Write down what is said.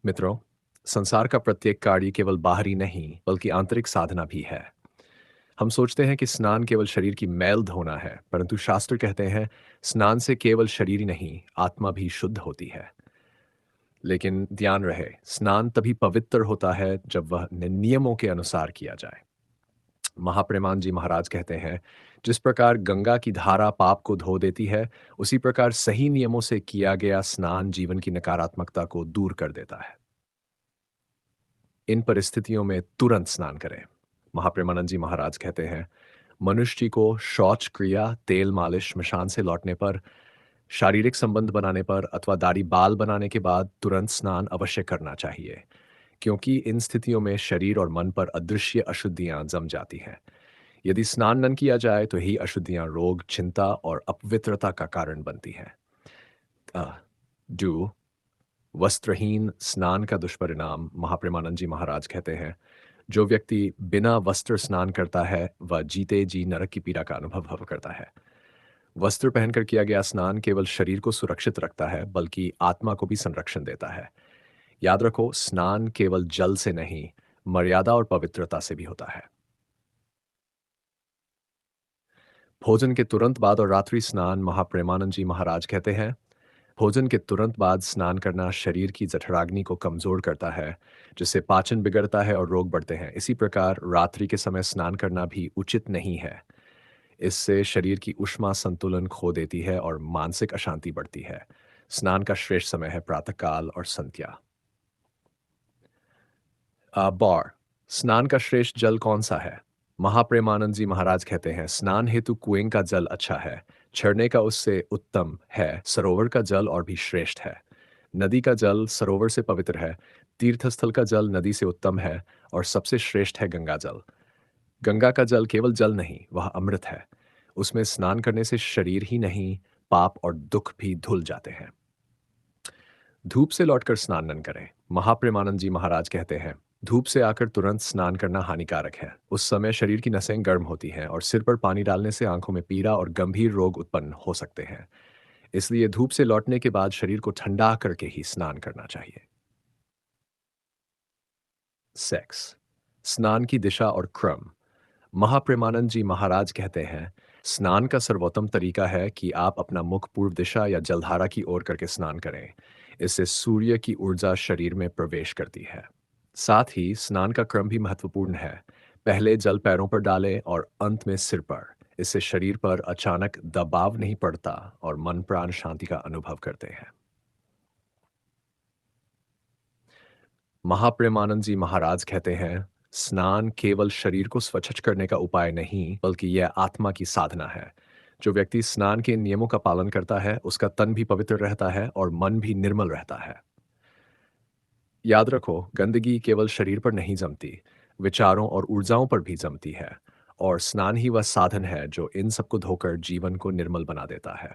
मित्रों, संसार का प्रत्येक कार्य केवल बाहरी नहीं बल्कि आंतरिक साधना भी है। हम सोचते हैं कि स्नान केवल शरीर की मैल धोना है, परंतु शास्त्र कहते हैं स्नान से केवल शरीर ही नहीं, आत्मा भी शुद्ध होती है। लेकिन ध्यान रहे, स्नान तभी पवित्र होता है जब वह नियमों के अनुसार किया जाए। महाप्रेमान जी महाराज कहते हैं, जिस प्रकार गंगा की धारा पाप को धो देती है, उसी प्रकार सही नियमों से किया गया स्नान जीवन की नकारात्मकता को दूर कर देता है। इन परिस्थितियों में तुरंत स्नान करें। महाप्रेमानंद जी महाराज कहते हैं, मनुष्य जी को शौच क्रिया, तेल मालिश, स्मशान से लौटने पर, शारीरिक संबंध बनाने पर अथवा दाढ़ी बाल बनाने के बाद तुरंत स्नान अवश्य करना चाहिए, क्योंकि इन स्थितियों में शरीर और मन पर अदृश्य अशुद्धियां जम जाती हैं। यदि स्नान न किया जाए तो ही अशुद्धियां रोग, चिंता और अपवित्रता का कारण बनती हैं। डू वस्त्रहीन स्नान का दुष्परिणाम। महाप्रेमानंद जी महाराज कहते हैं, जो व्यक्ति बिना वस्त्र स्नान करता है वह जीते जी नरक की पीड़ा का अनुभव करता है। वस्त्र पहनकर किया गया स्नान केवल शरीर को सुरक्षित रखता है बल्कि आत्मा को भी संरक्षण देता है। याद रखो, स्नान केवल जल से नहीं, मर्यादा और पवित्रता से भी होता है। भोजन के तुरंत बाद और रात्रि स्नान। महाप्रेमानंद जी महाराज कहते हैं, भोजन के तुरंत बाद स्नान करना शरीर की जठराग्नि को कमजोर करता है, जिससे पाचन बिगड़ता है और रोग बढ़ते हैं। इसी प्रकार रात्रि के समय स्नान करना भी उचित नहीं है। इससे शरीर की ऊष्मा संतुलन खो देती है और मानसिक अशांति बढ़ती है। स्नान का श्रेष्ठ समय है प्रातःकाल और संध्या। बौर स्नान का श्रेष्ठ जल कौन सा है? महाप्रेमानंद जी महाराज कहते हैं, स्नान हेतु कुएं का जल अच्छा है, झरने का उससे उत्तम है, सरोवर का जल और भी श्रेष्ठ है। नदी का जल सरोवर से पवित्र है, तीर्थस्थल का जल नदी से उत्तम है और सबसे श्रेष्ठ है गंगा जल। गंगा का जल केवल जल नहीं, वह अमृत है। उसमें स्नान करने से शरीर ही नहीं, पाप और दुख भी धुल जाते हैं। धूप से लौटकर स्नान न करें। महाप्रेमानंद जी महाराज कहते हैं, धूप से आकर तुरंत स्नान करना हानिकारक है। उस समय शरीर की नसें गर्म होती हैं और सिर पर पानी डालने से आंखों में पीड़ा और गंभीर रोग उत्पन्न हो सकते हैं। इसलिए धूप से लौटने के बाद शरीर को ठंडा करके ही स्नान करना चाहिए। सेक्स, स्नान की दिशा और क्रम। महाप्रेमानंद जी महाराज कहते हैं, स्नान का सर्वोत्तम तरीका है कि आप अपना मुख पूर्व दिशा या जलधारा की ओर करके स्नान करें। इससे सूर्य की ऊर्जा शरीर में प्रवेश करती है। साथ ही स्नान का क्रम भी महत्वपूर्ण है। पहले जल पैरों पर डालें और अंत में सिर पर। इससे शरीर पर अचानक दबाव नहीं पड़ता और मन प्राण शांति का अनुभव करते हैं। महाप्रेमानंद जी महाराज कहते हैं, स्नान केवल शरीर को स्वच्छ करने का उपाय नहीं बल्कि यह आत्मा की साधना है। जो व्यक्ति स्नान के नियमों का पालन करता है, उसका तन भी पवित्र रहता है और मन भी निर्मल रहता है। याद रखो, गंदगी केवल शरीर पर नहीं जमती, विचारों और ऊर्जाओं पर भी जमती है। और स्नान ही वह साधन है जो इन सबको धोकर जीवन को निर्मल बना देता है।